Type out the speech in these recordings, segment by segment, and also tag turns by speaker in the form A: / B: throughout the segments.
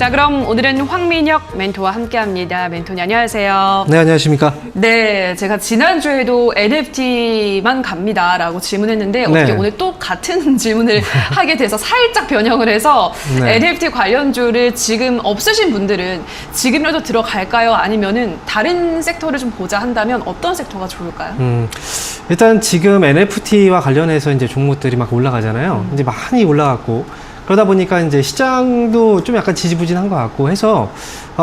A: 자, 그럼 오늘은 황민혁 멘토와 함께합니다. 멘토님 안녕하세요.
B: 네, 안녕하십니까.
A: 네, 제가 지난주에도 NFT만 갑니다라고 질문했는데 어떻게 오늘 또 같은 질문을 하게 돼서 살짝 변형을 해서 NFT 관련주를 지금 없으신 분들은 지금이라도 들어갈까요? 아니면은 다른 섹터를 좀 보자 한다면 어떤 섹터가 좋을까요?
B: 일단 지금 NFT와 관련해서 이제 종목들이 막 올라가잖아요. 이제 많이 올라갔고 그러다 보니까 이제 시장도 좀 약간 지지부진한 것 같고 해서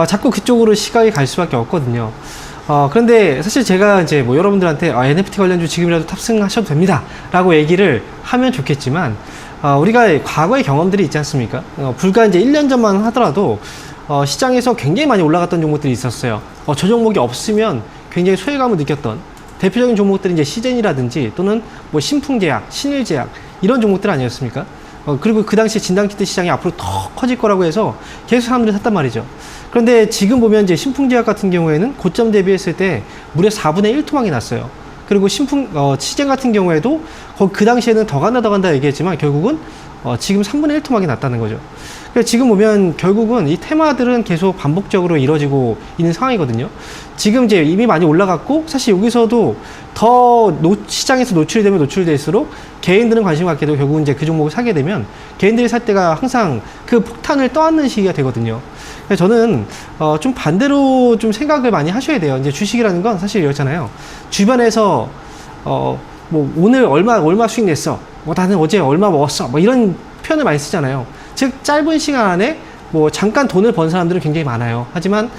B: 자꾸 그쪽으로 시각이 갈 수밖에 없거든요. 그런데 사실 제가 이제 뭐 여러분들한테 NFT 관련주 지금이라도 탑승하셔도 됩니다 라고 얘기를 하면 좋겠지만 우리가 과거의 경험들이 있지 않습니까? 불과 이제 1년 전만 하더라도 시장에서 굉장히 많이 올라갔던 종목들이 있었어요. 저 종목이 없으면 굉장히 소외감을 느꼈던 대표적인 종목들이 이제 시젠이라든지 또는 뭐 신풍제약, 신일제약 이런 종목들 아니었습니까? 그리고 그 당시 진단키트 시장이 앞으로 더 커질 거라고 해서 계속 사람들이 샀단 말이죠. 그런데 지금 보면 이제 신풍제약 같은 경우에는 고점 대비했을 때 무려 4분의 1 토막이 났어요. 그리고 시젠 같은 경우에도 그 당시에는 더 간다 얘기했지만 결국은 지금 3분의 1 토막이 났다는 거죠. 그래서 지금 보면 결국은 이 테마들은 계속 반복적으로 이루어지고 있는 상황이거든요. 지금 이제 이미 많이 올라갔고 사실 여기서도 더 시장에서 노출이 되면 노출될수록 개인들은 관심 갖게 되고 결국은 이제 그 종목을 사게 되면 개인들이 살 때가 항상 그 폭탄을 떠안는 시기가 되거든요. 그래서 저는 좀 반대로 좀 생각을 많이 하셔야 돼요. 이제 주식이라는 건 사실 이렇잖아요. 주변에서 뭐 오늘 얼마 수익 냈어. 뭐 나는 어제 얼마 먹었어. 뭐 이런 표현을 많이 쓰잖아요. 즉 짧은 시간 안에 뭐 잠깐 돈을 번 사람들은 굉장히 많아요. 하지만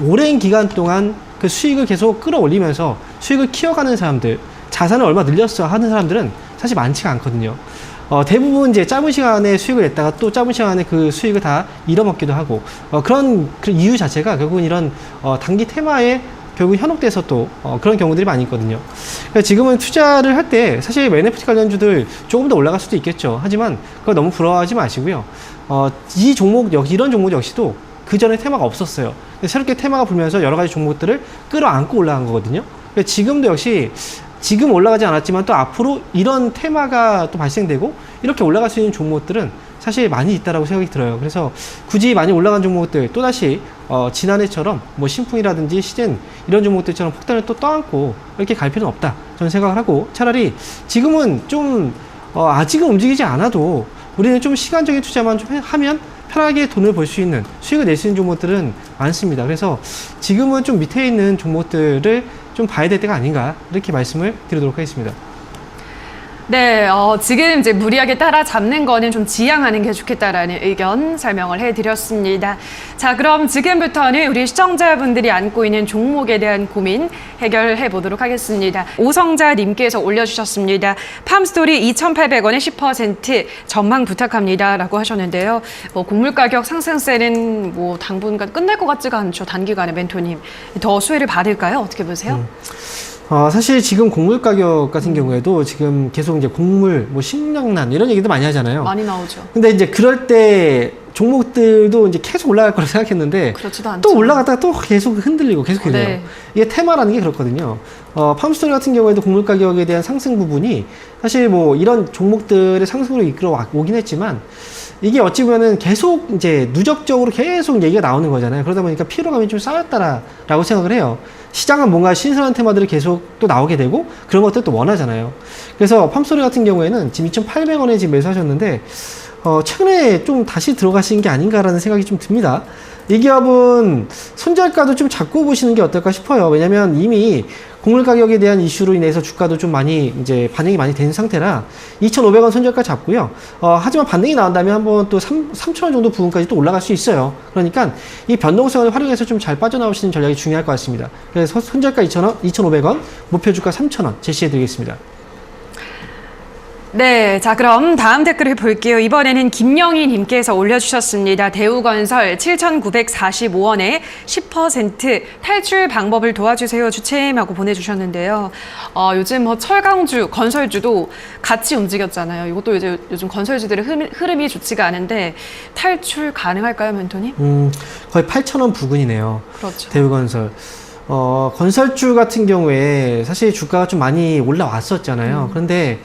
B: 오랜 기간 동안 그 수익을 계속 끌어올리면서 수익을 키워가는 사람들, 자산을 얼마 늘렸어 하는 사람들은 사실 많지가 않거든요. 대부분 이제 짧은 시간에 수익을 냈다가 또 짧은 시간에 그 수익을 다 잃어먹기도 하고 그런 이유 자체가 결국은 이런 단기 테마에 결국 현혹돼서 또 그런 경우들이 많이 있거든요. 그러니까 지금은 투자를 할 때 사실 NFT 관련주들 조금 더 올라갈 수도 있겠죠. 하지만 그걸 너무 부러워하지 마시고요. 이 종목 이런 종목 역시도 그 전에 테마가 없었어요. 새롭게 테마가 불면서 여러 가지 종목들을 끌어안고 올라간 거거든요. 그러니까 지금도 역시 지금 올라가지 않았지만 또 앞으로 이런 테마가 또 발생되고 이렇게 올라갈 수 있는 종목들은 사실 많이 있다라고 생각이 들어요. 그래서 굳이 많이 올라간 종목들 또다시 지난해처럼 뭐 신풍이라든지 시젠 이런 종목들처럼 폭탄을 또 떠안고 이렇게 갈 필요는 없다 저는 생각을 하고 차라리 지금은 좀 아직은 움직이지 않아도 우리는 좀 시간적인 투자만 좀 하면 편하게 돈을 벌 수 있는 수익을 낼 수 있는 종목들은 많습니다. 그래서 지금은 좀 밑에 있는 종목들을 좀 봐야 될 때가 아닌가 이렇게 말씀을 드리도록 하겠습니다.
A: 네, 지금 이제 무리하게 따라잡는 거는 좀 지양하는 게 좋겠다라는 의견 설명을 해드렸습니다. 자, 그럼 지금부터는 우리 시청자분들이 안고 있는 종목에 대한 고민 해결해 보도록 하겠습니다. 오성자님께서 올려주셨습니다. 팜스토리 2,800원에 10% 전망 부탁합니다. 라고 하셨는데요. 곡물 가격 상승세는 뭐 당분간 끝날 것 같지가 않죠. 단기간에 멘토님. 더 수혜를 받을까요? 어떻게 보세요?
B: 사실 지금 곡물 가격 같은 경우에도 지금 계속 이제 곡물, 뭐 식량난 이런 얘기도 많이 하잖아요.
A: 많이 나오죠.
B: 근데 이제 그럴 때 종목들도 이제 계속 올라갈 거라고 생각했는데
A: 그렇지도 않죠.
B: 또 올라갔다가 또 계속 흔들리고 계속 이래요.
A: 네.
B: 이게 테마라는 게 그렇거든요. 팜스토리 같은 경우에도 곡물 가격에 대한 상승 부분이 사실 뭐 이런 종목들의 상승으로 이끌어 오긴 했지만 이게 어찌 보면은 계속 이제 누적적으로 계속 얘기가 나오는 거잖아요. 그러다 보니까 피로감이 좀 쌓였다라고 생각을 해요. 시장은 뭔가 신선한 테마들이 계속 또 나오게 되고 그런 것들 또 원하잖아요. 그래서 팜스토리 같은 경우에는 지금 2,800원에 지금 매수하셨는데 최근에 좀 다시 들어가신 게 아닌가라는 생각이 좀 듭니다. 이 기업은 손절가도 좀 잡고 보시는 게 어떨까 싶어요. 왜냐면 이미 곡물 가격에 대한 이슈로 인해서 주가도 좀 많이 이제 반영이 많이 된 상태라 2,500원 손절가 잡고요. 하지만 반등이 나온다면 한번 또 3,000원 정도 부분까지 또 올라갈 수 있어요. 그러니까 이 변동성을 활용해서 좀 잘 빠져나오시는 전략이 중요할 것 같습니다. 그래서 손절가 2,500원, 목표 주가 3,000원 제시해 드리겠습니다.
A: 네, 자 그럼 다음 댓글을 볼게요. 이번에는 김영희 님께서 올려주셨습니다. 대우건설 7,945원에 10% 탈출 방법을 도와주세요 주체하고 보내주셨는데요. 요즘 뭐 철강주, 건설주도 같이 움직였잖아요. 이것도 이제 요즘 건설주들의 흐름이 좋지가 않은데 탈출 가능할까요, 멘토님?
B: 거의 8,000원 부근이네요.
A: 그렇죠.
B: 대우건설. 건설주 같은 경우에 사실 주가가 좀 많이 올라왔었잖아요. 그런데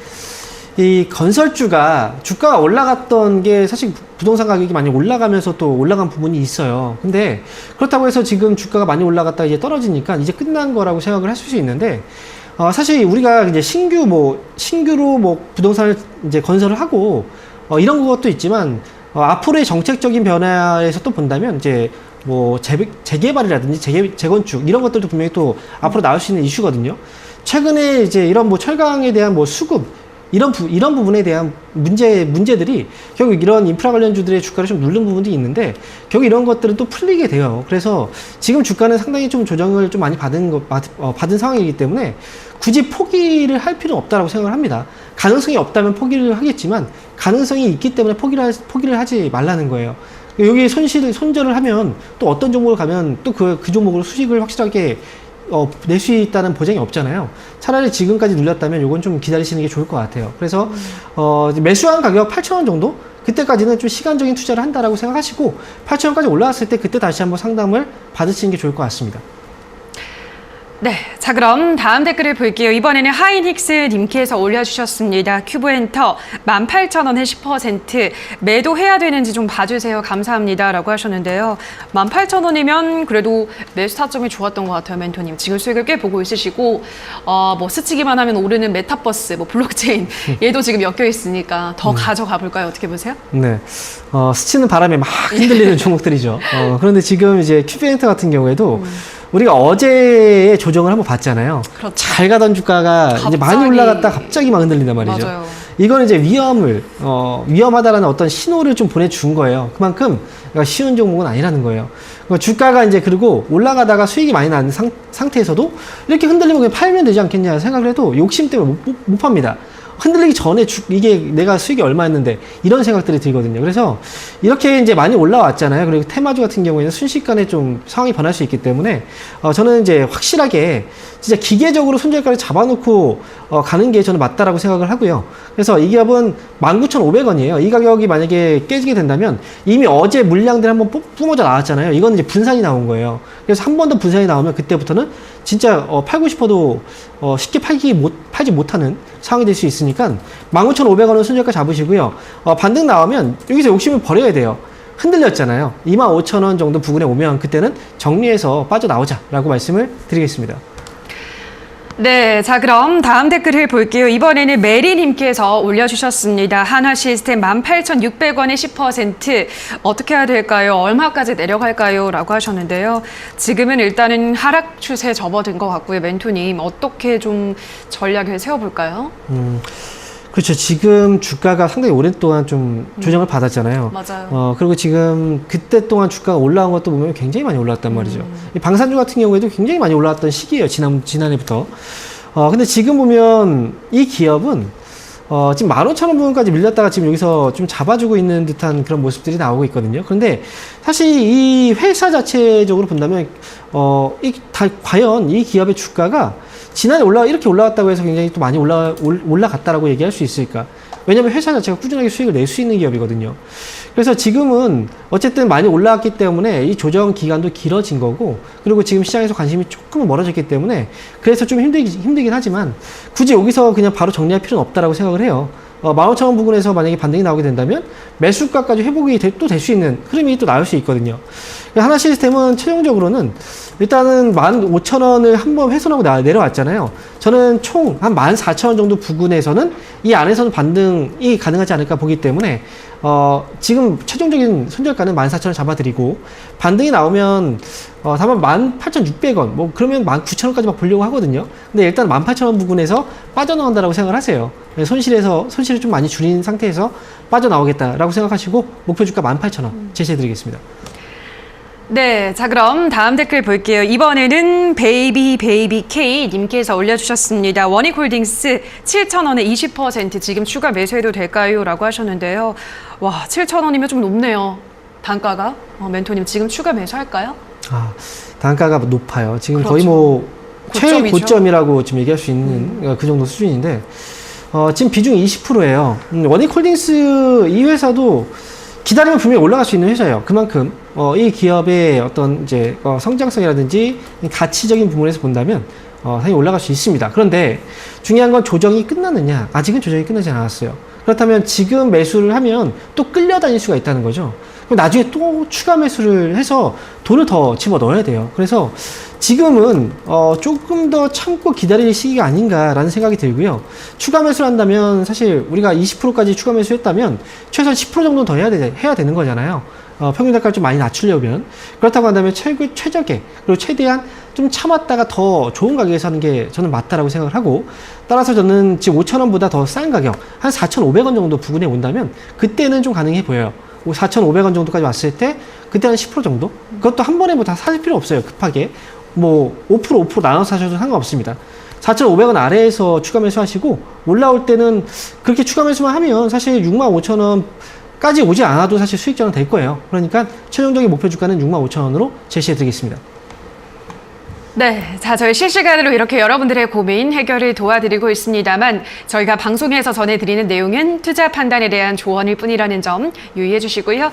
B: 이 건설주가 주가가 올라갔던 게 사실 부동산 가격이 많이 올라가면서 또 올라간 부분이 있어요. 근데 그렇다고 해서 지금 주가가 많이 올라갔다가 이제 떨어지니까 이제 끝난 거라고 생각을 하실 수 있는데, 사실 우리가 이제 신규로 뭐 부동산을 이제 건설을 하고, 이런 것도 있지만, 앞으로의 정책적인 변화에서 또 본다면 이제 뭐 재개발이라든지 재건축 이런 것들도 분명히 또 앞으로 나올 수 있는 이슈거든요. 최근에 이제 이런 뭐 철강에 대한 뭐 수급 이런 부분에 대한 문제들이 결국 이런 인프라 관련주들의 주가를 좀 누른 부분도 있는데, 결국 이런 것들은 또 풀리게 돼요. 그래서 지금 주가는 상당히 좀 조정을 좀 많이 받은 상황이기 때문에 굳이 포기를 할 필요는 없다라고 생각을 합니다. 가능성이 없다면 포기를 하겠지만, 가능성이 있기 때문에 포기를 하지 말라는 거예요. 여기 손절을 하면 또 어떤 종목을 가면 또 그 종목으로 수익을 확실하게 낼 수 있다는 보장이 없잖아요. 차라리 지금까지 눌렸다면 요건 좀 기다리시는 게 좋을 것 같아요. 그래서 매수한 가격 8,000원 정도? 그때까지는 좀 시간적인 투자를 한다라고 생각하시고, 8,000원까지 올라왔을 때 그때 다시 한번 상담을 받으시는 게 좋을 것 같습니다.
A: 네, 자 그럼 다음 댓글을 볼게요. 이번에는 하이닉스 님께서 올려주셨습니다. 큐브엔터 18,000원에 10% 매도해야 되는지 좀 봐주세요. 감사합니다. 라고 하셨는데요. 18,000원이면 그래도 매수 타점이 좋았던 것 같아요. 멘토님. 지금 수익을 꽤 보고 있으시고, 뭐 스치기만 하면 오르는 메타버스, 뭐 블록체인 얘도 지금 엮여 있으니까 더 가져가 볼까요? 어떻게 보세요?
B: 네. 스치는 바람에 막 흔들리는 종목들이죠. 그런데 지금 이제 큐브엔터 같은 경우에도 우리가 어제의 조정을 한번 봤잖아요.
A: 그렇죠.
B: 잘 가던 주가가 이제 많이 올라갔다 갑자기 막 흔들린단 말이죠.
A: 맞아요.
B: 이건 이제 위험하다라는 어떤 신호를 좀 보내준 거예요. 그만큼 쉬운 종목은 아니라는 거예요. 주가가 이제 그리고 올라가다가 수익이 많이 나는 상태에서도 이렇게 흔들리면 그냥 팔면 되지 않겠냐 생각을 해도 욕심 때문에 못 팝니다. 흔들리기 전에 이게 내가 수익이 얼마였는데 이런 생각들이 들거든요. 그래서 이렇게 이제 많이 올라왔잖아요. 그리고 테마주 같은 경우에는 순식간에 좀 상황이 변할 수 있기 때문에 저는 이제 확실하게 진짜 기계적으로 손절가를 잡아놓고 가는 게 저는 맞다라고 생각을 하고요. 그래서 이 기업은 19,500원이에요. 이 가격이 만약에 깨지게 된다면 이미 어제 물량들 한번 뿜어져 나왔잖아요. 이건 이제 분산이 나온 거예요. 그래서 한 번 더 분산이 나오면 그때부터는 진짜 팔고 싶어도 쉽게 팔지 못하는 상황이 될 수 있으니까 19,500원은 손절가 잡으시고요. 반등 나오면 여기서 욕심을 버려야 돼요. 흔들렸잖아요. 25,000원 정도 부근에 오면 그때는 정리해서 빠져나오자라고 말씀을 드리겠습니다.
A: 네, 자 그럼 다음 댓글을 볼게요. 이번에는 메리님께서 올려주셨습니다. 한화시스템 18,600원에 10% 어떻게 해야 될까요? 얼마까지 내려갈까요? 라고 하셨는데요. 지금은 일단은 하락 추세에 접어든 것 같고요. 멘토님 어떻게 좀 전략을 세워볼까요?
B: 그렇죠. 지금 주가가 상당히 오랫동안 좀 조정을 받았잖아요.
A: 맞아요.
B: 그리고 지금 그때 동안 주가가 올라온 것도 보면 굉장히 많이 올라왔단 말이죠. 이 방산주 같은 경우에도 굉장히 많이 올라왔던 시기예요. 지난해부터. 근데 지금 보면 이 기업은 지금 15,000원 부분까지 밀렸다가 지금 여기서 좀 잡아주고 있는 듯한 그런 모습들이 나오고 있거든요. 그런데 사실 이 회사 자체적으로 본다면 과연 이 기업의 주가가 지난해 이렇게 올라왔다고 해서 굉장히 또 많이 올라갔다라고 얘기할 수 있을까? 왜냐면 회사 자체가 꾸준하게 수익을 낼 수 있는 기업이거든요. 그래서 지금은 어쨌든 많이 올라왔기 때문에 이 조정 기간도 길어진 거고, 그리고 지금 시장에서 관심이 조금은 멀어졌기 때문에 그래서 좀 힘들긴 하지만 굳이 여기서 그냥 바로 정리할 필요는 없다라고 생각을 해요. 15,000원 부근에서 만약에 반등이 나오게 된다면 매수가까지 회복이 또 될 수 있는 흐름이 또 나올 수 있거든요. 하나시스템은 최종적으로는 일단은 15,000원을 한번 훼손하고 내려왔잖아요. 저는 총 한 14,000원 정도 부근에서는 이 안에서는 반등이 가능하지 않을까 보기 때문에 지금 최종적인 손절가는 14,000원 잡아드리고, 반등이 나오면 다만 18,600원 뭐 그러면 19,000원까지 막 보려고 하거든요. 근데 일단 18,000원 부근에서 빠져나온다라고 생각을 하세요. 손실을 좀 많이 줄인 상태에서 빠져나오겠다라고 생각하시고 목표 주가 18,000원 제시해드리겠습니다.
A: 네, 자 그럼 다음 댓글 볼게요. 이번에는 베이비 K 님께서 올려주셨습니다. 원익홀딩스 7,000원에 20% 지금 추가 매수해도 될까요? 라고 하셨는데요. 와, 7,000원이면 좀 높네요. 단가가. 멘토님 지금 추가 매수할까요?
B: 단가가 높아요. 지금
A: 그렇죠.
B: 거의 뭐
A: 고점이죠.
B: 최고점이라고 지금 얘기할 수 있는 그 정도 수준인데 지금 비중이 20%예요. 원익홀딩스 이 회사도 기다리면 분명히 올라갈 수 있는 회사예요. 그만큼 이 기업의 어떤 이제 성장성이라든지 가치적인 부분에서 본다면 당연히 올라갈 수 있습니다. 그런데 중요한 건 조정이 끝났느냐? 아직은 조정이 끝나지 않았어요. 그렇다면 지금 매수를 하면 또 끌려다닐 수가 있다는 거죠. 그럼 나중에 또 추가 매수를 해서 돈을 더 집어 넣어야 돼요. 그래서 지금은 조금 더 참고 기다릴 시기가 아닌가라는 생각이 들고요. 추가 매수를 한다면 사실 우리가 20%까지 추가 매수했다면 최소한 10% 정도는 더 해야 되는 거잖아요. 평균 단가를 좀 많이 낮추려면. 그렇다고 한다면 최적의 그리고 최대한 좀 참았다가 더 좋은 가격에서 하는 게 저는 맞다라고 생각을 하고, 따라서 저는 지금 5,000원보다 더 싼 가격 한 4,500원 정도 부근에 온다면 그때는 좀 가능해 보여요. 4,500원 정도까지 왔을 때 그때 한 10% 정도? 그것도 한 번에 뭐 다 사실 필요 없어요. 급하게 뭐 5% 나눠서 사셔도 상관없습니다. 4,500원 아래에서 추가 매수하시고 올라올 때는 그렇게 추가 매수만 하면 사실 65,000원까지 오지 않아도 사실 수익 전환 될 거예요. 그러니까 최종적인 목표 주가는 65,000원으로 제시해 드리겠습니다.
A: 네, 자, 저희 실시간으로 이렇게 여러분들의 고민 해결을 도와드리고 있습니다만 저희가 방송에서 전해드리는 내용은 투자 판단에 대한 조언일 뿐이라는 점 유의해 주시고요.